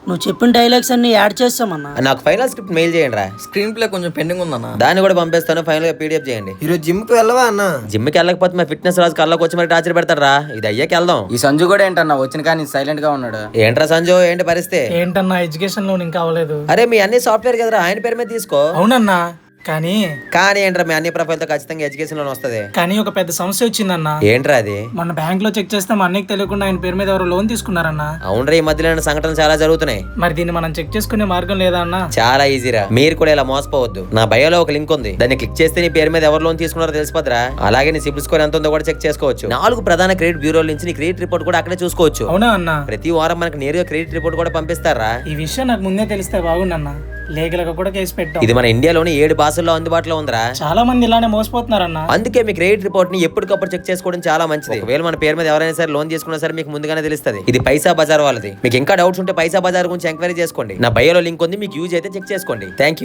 నువ్వు చెప్పిన డైలాగ్స్ అన్ని యాడ్ చేస్తామన్నా. నాకు ఫైనల్ స్క్రిప్ట్ మెయిల్ చేయండి రా. స్క్రీన్ ప్లే కొంచెం పెండింగ్ ఉందన్న. దాన్ని కూడా పంపిస్తాను, ఫైనల్ గా పీడిఎఫ్ చేయండి. ఈరోజు జిమ్ కి వెళ్ళవా అన్న? జిమ్ కి వెళ్ళకపోతే మా ఫిట్నెస్ రాజు కళ్ళకి వచ్చి మరి టార్చర్ పెడతాడు రా. ఇది అయ్యాక వెళ్దాం. ఈ సంజు కూడా ఏంటన్నా వచ్చిన కానీ సైలెంట్ గా ఉన్నాడు. ఏంట్రా సంజు, ఏంటి పరిస్థితి? ఏంటన్నా ఎడ్యుకేషన్ లోన్ ఇంకా అవ్వలేదు. అరే మీ అన్ని సాఫ్ట్వేర్ కదరా, ఆయన పేరు మీద తీసుకో. అవునన్నా, కానీ ఏంట్రా మీ అన్ని ప్రొఫైల్ తో ఖచ్చితంగా ఎడ్యుకేషన్ లోన్ వస్తది. కానీ ఒక పెద్ద సమస్య వచ్చిందన్నా. ఏంట్రా అది? మన బ్యాంక్ లో చెక్ చేస్తే మా అన్నయ్యకి తెలియకుండా ఆయన పేరు మీద ఎవరు లోన్ తీసుకున్నారన్నా. అవునరా, ఈ మధ్యలో సంఘటనలు చాలా జరుగుతున్నాయి. మరి దీన్ని మనం చెక్ చేసుకునే మార్గం లేదా అన్నా? చాలా ఈజీరా, మీరు కూడా ఇలా మోసపోవద్దు. నా బయోలో ఒక లింక్ ఉంది, దాన్ని క్లిక్ చేస్తే నీ పేరు మీద ఎవరు లోన్ తీసుకున్నారో తెలిసిపోద్రా. అలాగే నీ సిబిల్ స్కోర్ ఎంత ఉందో కూడా చెక్ చేసుకోవచ్చు. 4 ప్రధాన క్రెడిట్ బ్యూరోల నుంచి నీ క్రెడిట్ రిపోర్ట్ కూడా అక్కడే చూసుకోవచ్చు. అవునా అన్నా? ప్రతి వారం మనకు నేరుగా క్రెడిట్ రిపోర్ట్ కూడా పంపిస్తారా. ఈ విషయం నాకు ముందే తెలిస్తే బాగుండన్నా. లేఖలకు కూడా కేసు పెట్టాం. ఇది మన ఇండియాలోని 7 భాషల్లో అందుబాటులో ఉందిరా. చాలా మంది ఇలానే మోసపోతున్నారన్నా. అందుకే మీ క్రెడిట్ రిపోర్ట్ ని ఎప్పటికప్పుడు చెక్ చేసుకోవడం చాలా మంచిది. ఒకవేళ మన పేరు మీద ఎవరైనా సరే లోన్ తీసుకున్నా సరే మీకు ముందుగానే తెలుస్తుంది. ఇది పైసా బజార్ వాళ్ళది. మీకు ఇంకా డౌట్స్ ఉంటే పైసా బజార్ గురించి ఎంక్వైరీ చేసుకోండి. నా బయోలో లింక్ ఉంది, మీకు యూజ్ అయితే చెక్ చేసుకోండి. Thank you.